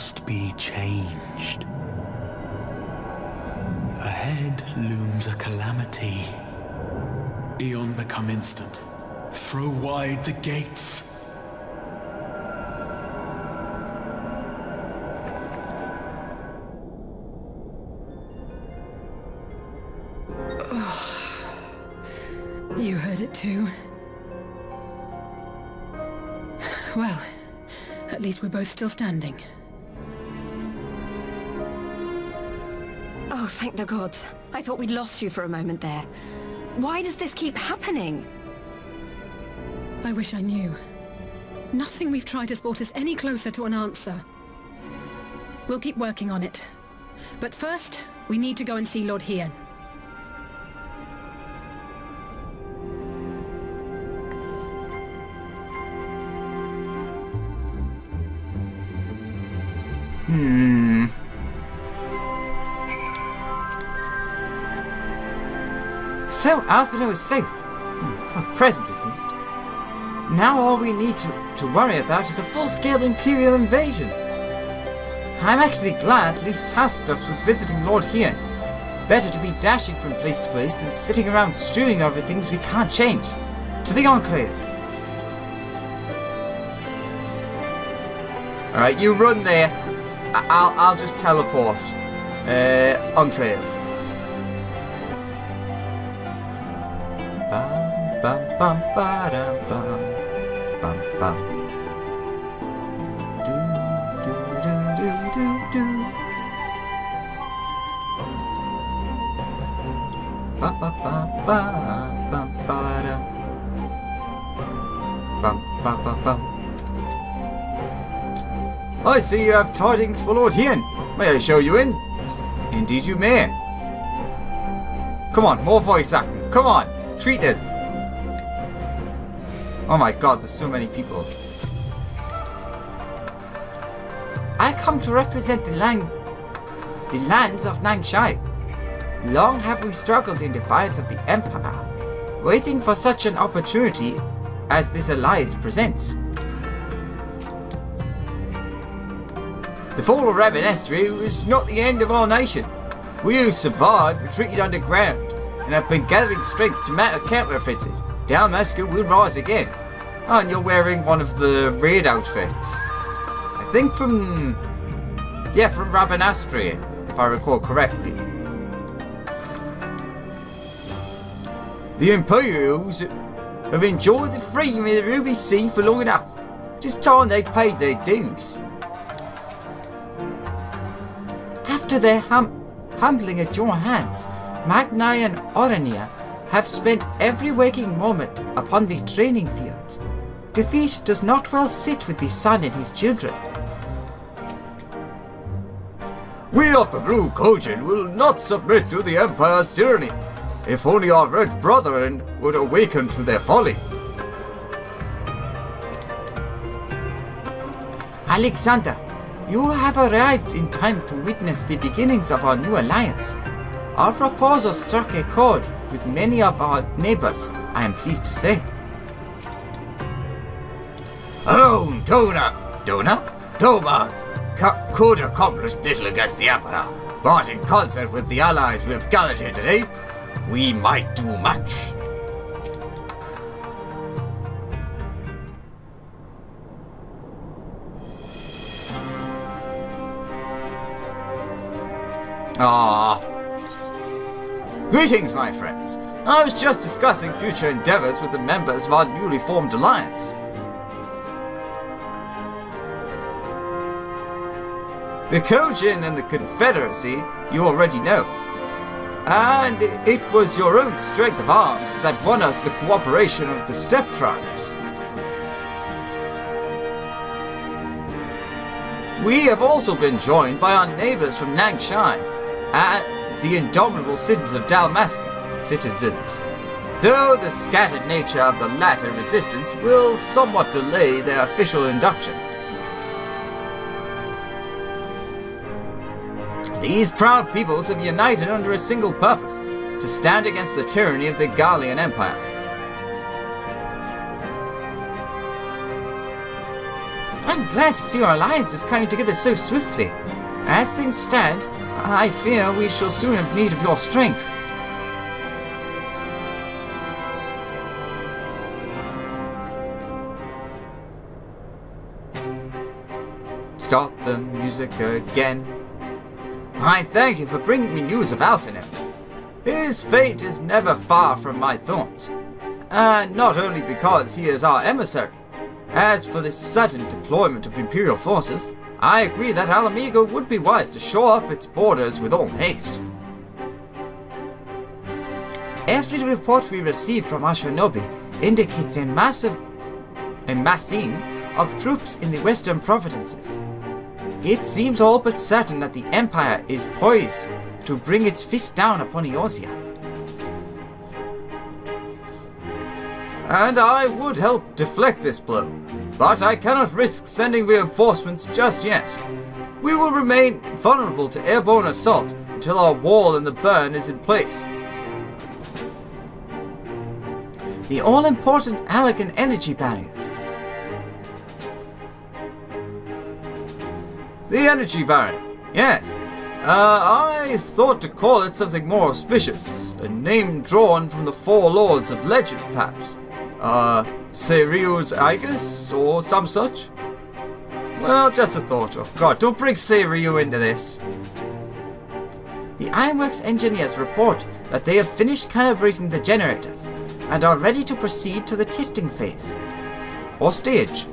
must be changed. Ahead looms a calamity. Eon become instant. Throw wide the gates. You heard it too. Well, at least we're both still standing. Oh, thank the gods. I thought we'd lost you for a moment there. Why does this keep happening? I wish I knew. Nothing we've tried has brought us any closer to an answer. We'll keep working on it. But first, we need to go and see Lord Hien. So, Alphino is safe. For the present, at least. Now all we need to worry about is a full-scale Imperial invasion. I'm actually glad Lise tasked us with visiting Lord Hien. Better to be dashing from place to place than sitting around stewing over things we can't change. To the Enclave. Alright, you run there. I'll just teleport. Enclave. Bum bum bum ba-dum bum bum bum. Do do do do do do. Ba ba ba ba bum ba-dum. Bum ba ba bum. I see you have tidings for Lord Hien. May I show you in? Indeed you may. Come on, more voice acting. Come on, treat us. Oh my god, there's so many people. I come to represent the lands of Nangshai. Long have we struggled in defiance of the Empire, waiting for such an opportunity as this alliance presents. The fall of Ravenestri was not the end of our nation. We who survived retreated underground and have been gathering strength to mount a counter-offensive. Dalmasca will rise again. Oh, and you're wearing one of the raid outfits. I think from Ravenastri, if I recall correctly. The Imperials have enjoyed the freedom of the Ruby Sea for long enough. It's time they paid their dues. After their humbling at your hands, Magni and Orania have spent every waking moment upon the training fields. Defeat does not well sit with the sun and his children. We of the Blue Kojin will not submit to the Empire's tyranny. If only our red brethren would awaken to their folly. Alexander, you have arrived in time to witness the beginnings of our new alliance. Our proposal struck a chord with many of our neighbors, I am pleased to say. Alone, Doma could accomplish little against the Empire, but in concert with the allies we have gathered here today, we might do much. Greetings, my friends. I was just discussing future endeavors with the members of our newly formed alliance. The Kojin and the Confederacy you already know. And it was your own strength of arms that won us the cooperation of the Steppe tribes. We have also been joined by our neighbors from Nangshai and the indomitable citizens of Dalmasca, though the scattered nature of the latter resistance will somewhat delay their official induction. These proud peoples have united under a single purpose, to stand against the tyranny of the Gallian Empire. And glad to see our alliance is coming together so swiftly. As things stand, I fear we shall soon have need of your strength. Start the music again. I thank you for bringing me news of Alphinaud. His fate is never far from my thoughts. And not only because he is our emissary. As for this sudden deployment of Imperial forces, I agree that Alamigo would be wise to shore up its borders with all haste. Every report we receive from Ashinobi indicates a massing of troops in the western provinces. It seems all but certain that the Empire is poised to bring its fist down upon Eorzea. And I would help deflect this blow, but I cannot risk sending reinforcements just yet. We will remain vulnerable to airborne assault until our wall in the burn is in place. The all-important Allegan energy barrier. The energy barrier, yes. I thought to call it something more auspicious. A name drawn from the four lords of legend, perhaps. Seiriu's Aegis, or some such? Well, just a thought. Oh god, don't bring Seiriu into this. The Ironworks engineers report that they have finished calibrating the generators and are ready to proceed to the testing phase. Or stage.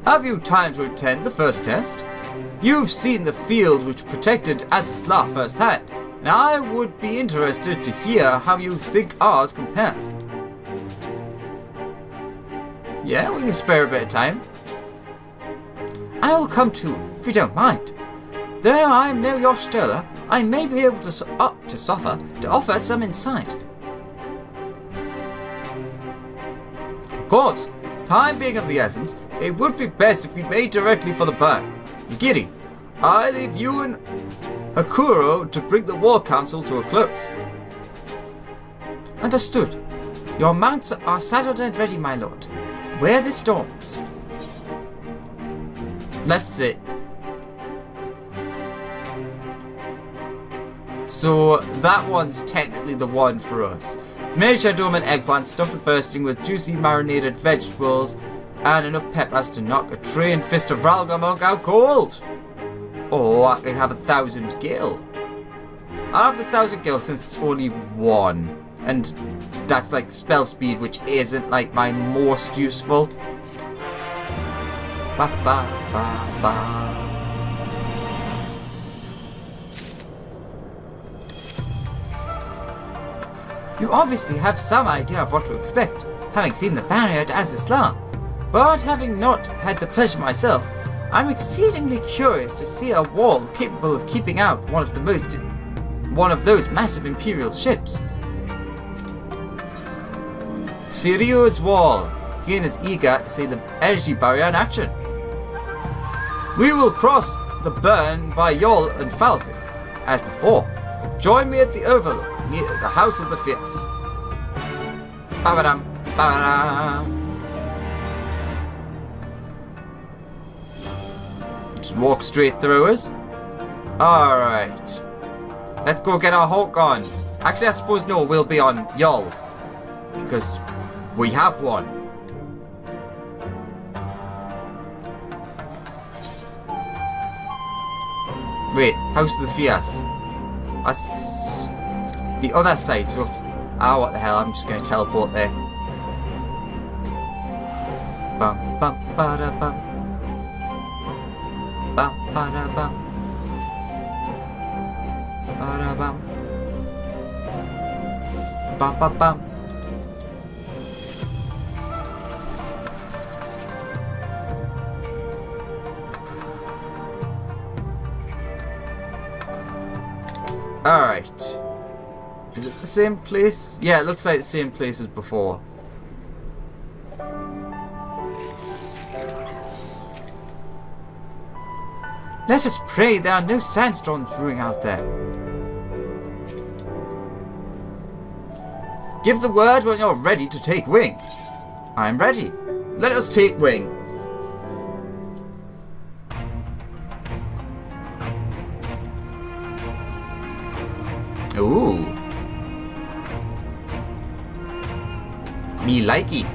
Have you time to attend the first test? You've seen the field which protected Azizla firsthand, and I would be interested to hear how you think ours compares. Yeah, we can spare a bit of time. I'll come too, if you don't mind. Though I am no Yoshtola, I may be able to offer some insight. Of course, time being of the essence, it would be best if we made directly for the burn. Yugiri, I leave you and Hakuro to bring the War Council to a close. Understood. Your mounts are saddled and ready, my lord. Wear the storms. Let's see. So that one's technically the one for us. Miniature dome and eggplant stuffed with bursting with juicy marinated vegetables and enough peppers to knock a trained fist of Ralgamunk out cold. Oh, I could have 1,000 gil. I'll have the 1,000 gil since it's only one. And that's like spell speed, which isn't like my most useful. Ba ba ba ba. You obviously have some idea of what to expect, having seen the barrier at Azizla. But having not had the pleasure myself, I'm exceedingly curious to see a wall capable of keeping out one of those massive Imperial ships. Seiriu's wall. Hien is eager to see the energy barrier in action. We will cross the burn by Yol and Falcon, as before. Join me at the Overlook, near the House of the Fierce. Ba-ba-dum, ba-ba-dum. Just walk straight through us. Alright. Let's go get our Hulk on. Actually, I suppose no, we'll be on Yol. Because we have one. Wait, House of the Fierce. That's the other side, so what the hell, I'm just going to teleport there. Bum bum ba da bum. Bum ba da bum. Ba da bum. Bum bum bum. Alright. Is it the same place? Yeah, it looks like the same place as before. Let us pray there are no sandstorms brewing out there. Give the word when you're ready to take wing. I'm ready. Let us take wing. Ooh. Me likey.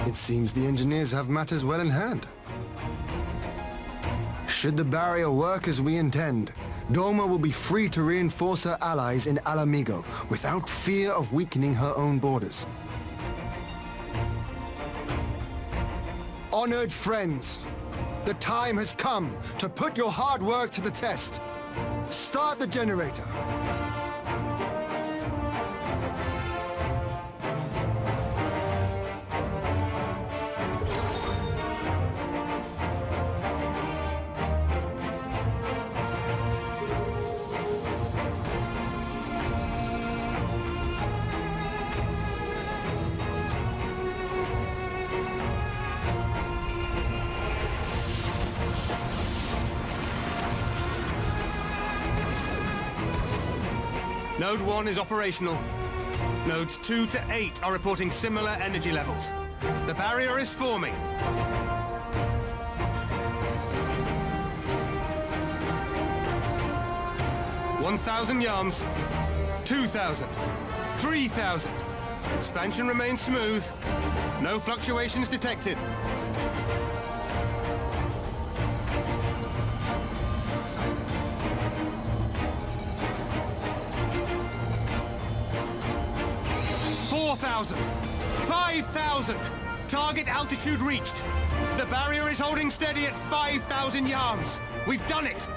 It seems the engineers have matters well in hand. Should the barrier work as we intend, Doma will be free to reinforce her allies in Alamigo without fear of weakening her own borders. Honored friends, the time has come to put your hard work to the test. Start the generator. Node 1 is operational. Nodes 2 to 8 are reporting similar energy levels. The barrier is forming. $1,000 yards, 2,000, 3,000. Expansion remains smooth. No fluctuations detected. $5,000! Target altitude reached. The barrier is holding steady at 5,000 yards. We've done it!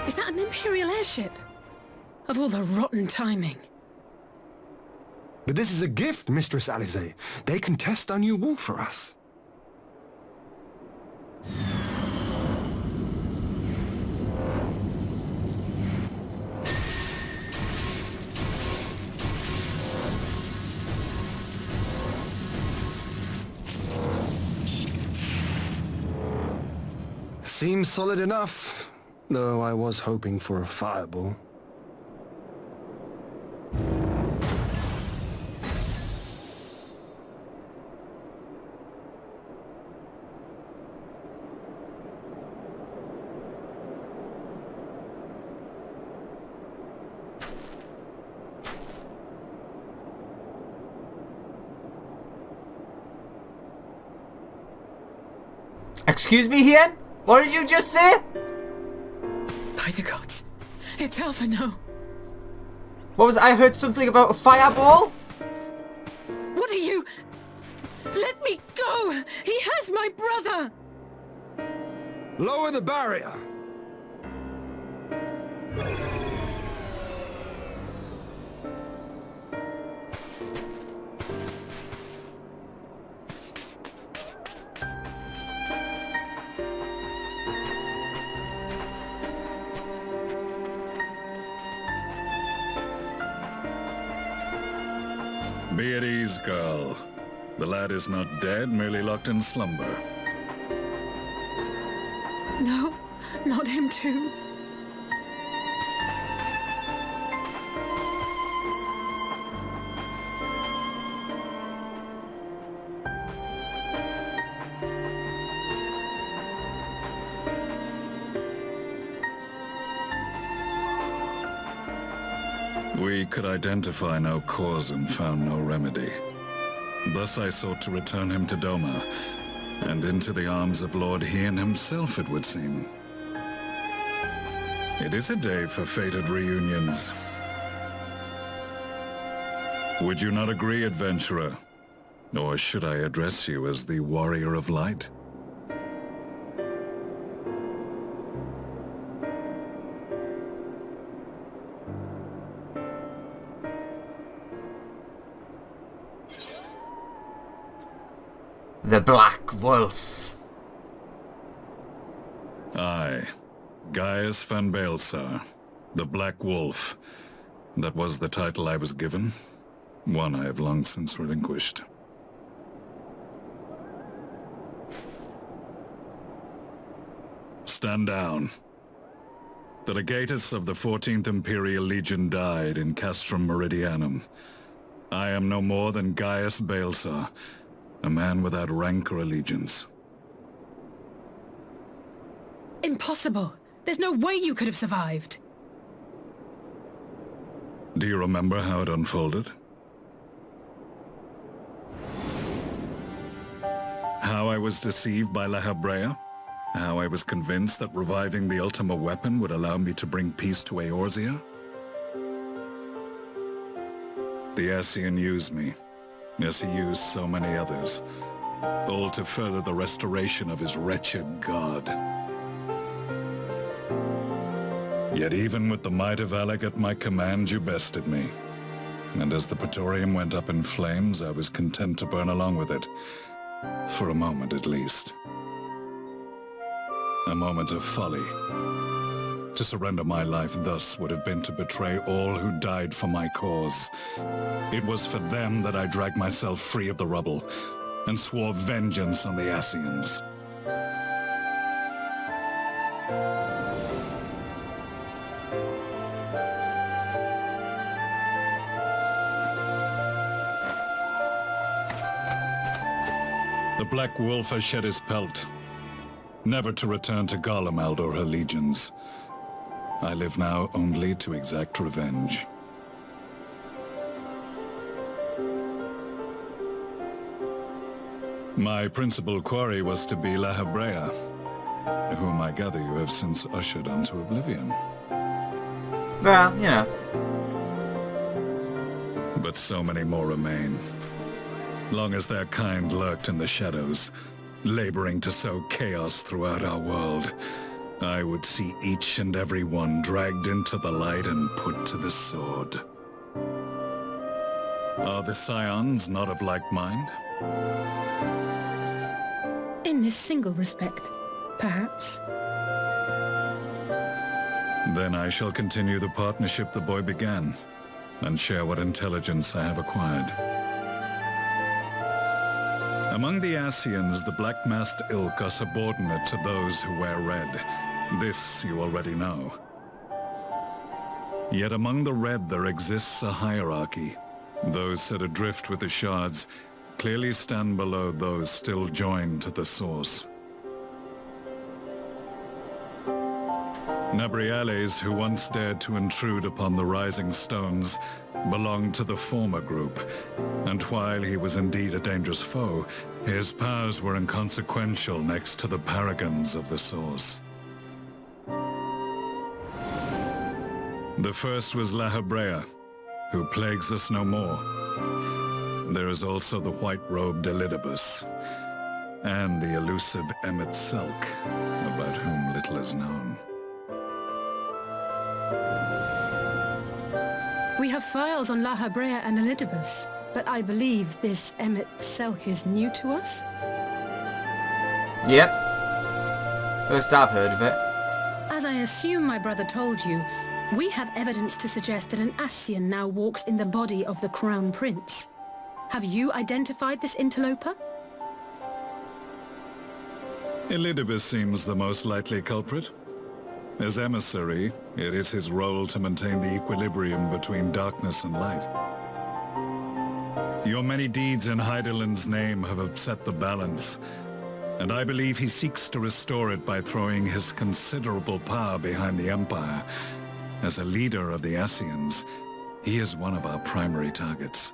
Is that an Imperial airship? Of all the rotten timing. But this is a gift, Mistress Alize. They can test our new wool for us. Seems solid enough, though I was hoping for a fireball. Excuse me, Hien? What did you just say? By the gods. It's Alpha, no. What was I heard something about a fireball? What are you? Let me go! He has my brother! Lower the barrier! Be at ease, girl. The lad is not dead, merely locked in slumber. No, not him too. We could identify no cause and found no remedy. Thus I sought to return him to Doma, and into the arms of Lord Hien himself, it would seem. It is a day for fated reunions. Would you not agree, adventurer? Or should I address you as the Warrior of Light? The Black Wolf. Aye, Gaius van Baelsar, the Black Wolf. That was the title I was given. One I have long since relinquished. Stand down. The legatus of the 14th Imperial Legion died in Castrum Meridianum. I am no more than Gaius Baelsar, a man without rank or allegiance. Impossible! There's no way you could have survived! Do you remember how it unfolded? How I was deceived by La Habrea? How I was convinced that reviving the Ultima weapon would allow me to bring peace to Eorzea? The Ascian used me, as he used so many others, all to further the restoration of his wretched god. Yet even with the might of Alec at my command, you bested me. And as the Praetorium went up in flames, I was content to burn along with it. For a moment at least. A moment of folly. To surrender my life thus would have been to betray all who died for my cause. It was for them that I dragged myself free of the rubble, and swore vengeance on the Ascians. The Black Wolf has shed his pelt, never to return to Garlemald or her legions. I live now only to exact revenge. My principal quarry was to be La Habrea, whom I gather you have since ushered onto oblivion. Well, you know. But so many more remain. Long as their kind lurked in the shadows, laboring to sow chaos throughout our world, I would see each and every one dragged into the light and put to the sword. Are the Scions not of like mind? In this single respect, perhaps. Then I shall continue the partnership the boy began, and share what intelligence I have acquired. Among the Ascians, the Black-Masked Ilk are subordinate to those who wear red. This you already know. Yet among the Red there exists a hierarchy. Those set adrift with the shards clearly stand below those still joined to the source. Nabriales, who once dared to intrude upon the Rising Stones, belonged to the former group, and while he was indeed a dangerous foe, his powers were inconsequential next to the paragons of the Source. The first was La Habrea, who plagues us no more. There is also the white-robed Elidibus, and the elusive Emmet Selk, about whom little is known. We have files on La Habrea and Elidibus, but I believe this Emmet Selk is new to us? Yep. First I've heard of it. As I assume my brother told you, we have evidence to suggest that an Ascian now walks in the body of the Crown Prince. Have you identified this interloper? Elidibus seems the most likely culprit. As emissary, it is his role to maintain the equilibrium between darkness and light. Your many deeds in Hydaelyn's name have upset the balance, and I believe he seeks to restore it by throwing his considerable power behind the Empire. As a leader of the Ascians, he is one of our primary targets.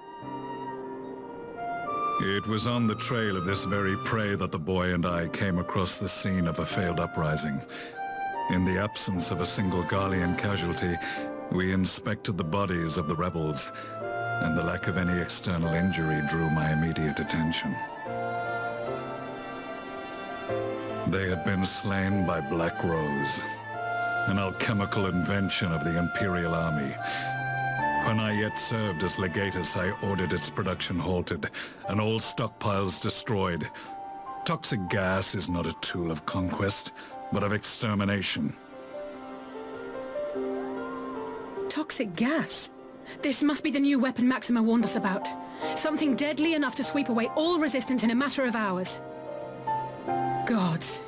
It was on the trail of this very prey that the boy and I came across the scene of a failed uprising. In the absence of a single Garlean casualty, we inspected the bodies of the rebels, and the lack of any external injury drew my immediate attention. They had been slain by Black Rose, an alchemical invention of the Imperial Army. When I yet served as legatus, I ordered its production halted, and all stockpiles destroyed. Toxic gas is not a tool of conquest, but of extermination. toxic gas. This must be the new weapon Maxima warned us about. Something deadly enough to sweep away all resistance in a matter of hours. Gods.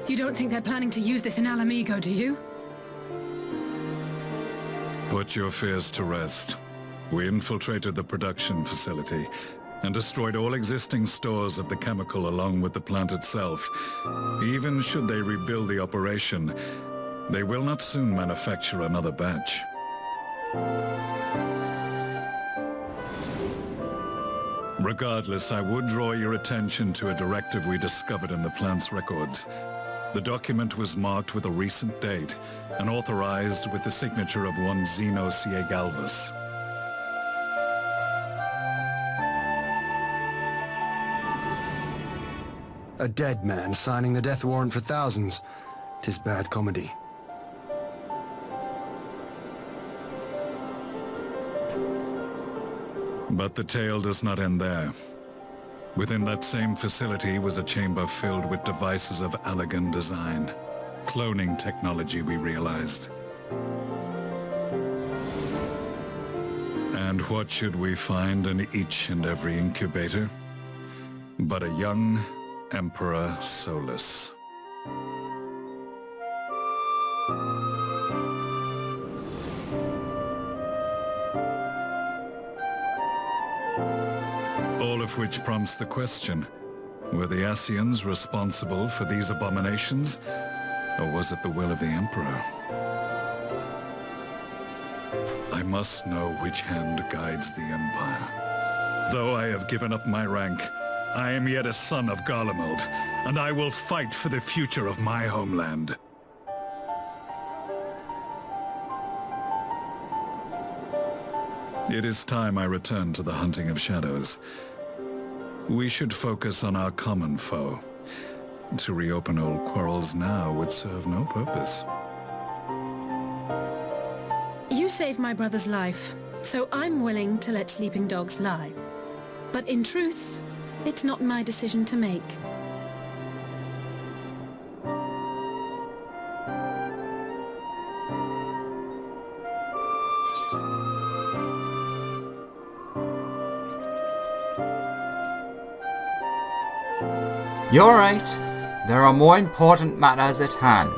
You don't think they're planning to use this in Alamigo, do you? Put your fears to rest. We infiltrated the production facility and destroyed all existing stores of the chemical along with the plant itself. Even should they rebuild the operation, they will not soon manufacture another batch. Regardless, I would draw your attention to a directive we discovered in the plant's records. The document was marked with a recent date and authorized with the signature of one Zeno Ciegalvis. A dead man signing the death warrant for thousands. 'Tis bad comedy. But the tale does not end there. Within that same facility was a chamber filled with devices of elegant design. Cloning technology, we realized. And what should we find in each and every incubator? But a young Emperor Solus. All of which prompts the question, were the Ascians responsible for these abominations, or was it the will of the Emperor? I must know which hand guides the Empire. Though I have given up my rank, I am yet a son of Garlemald, and I will fight for the future of my homeland. It is time I return to the hunting of shadows. We should focus on our common foe. To reopen old quarrels now would serve no purpose. You saved my brother's life, so I'm willing to let sleeping dogs lie. But in truth, it's not my decision to make. You're right. There are more important matters at hand.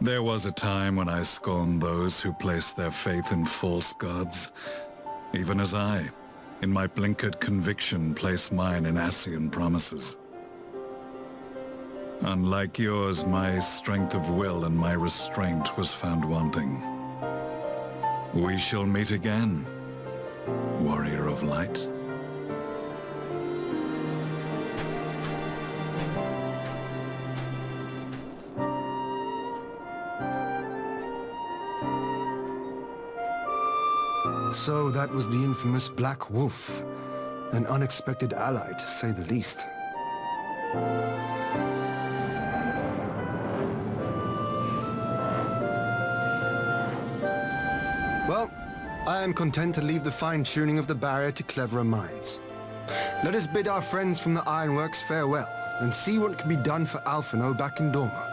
There was a time when I scorned those who placed their faith in false gods, even as I, in my blinkered conviction, place mine in Ascian promises. Unlike yours, my strength of will and my restraint was found wanting. We shall meet again, warrior of light. So that was the infamous Black Wolf. An unexpected ally, to say the least. Well, I am content to leave the fine-tuning of the barrier to cleverer minds. Let us bid our friends from the Ironworks farewell, and see what can be done for Alphino back in Dorma.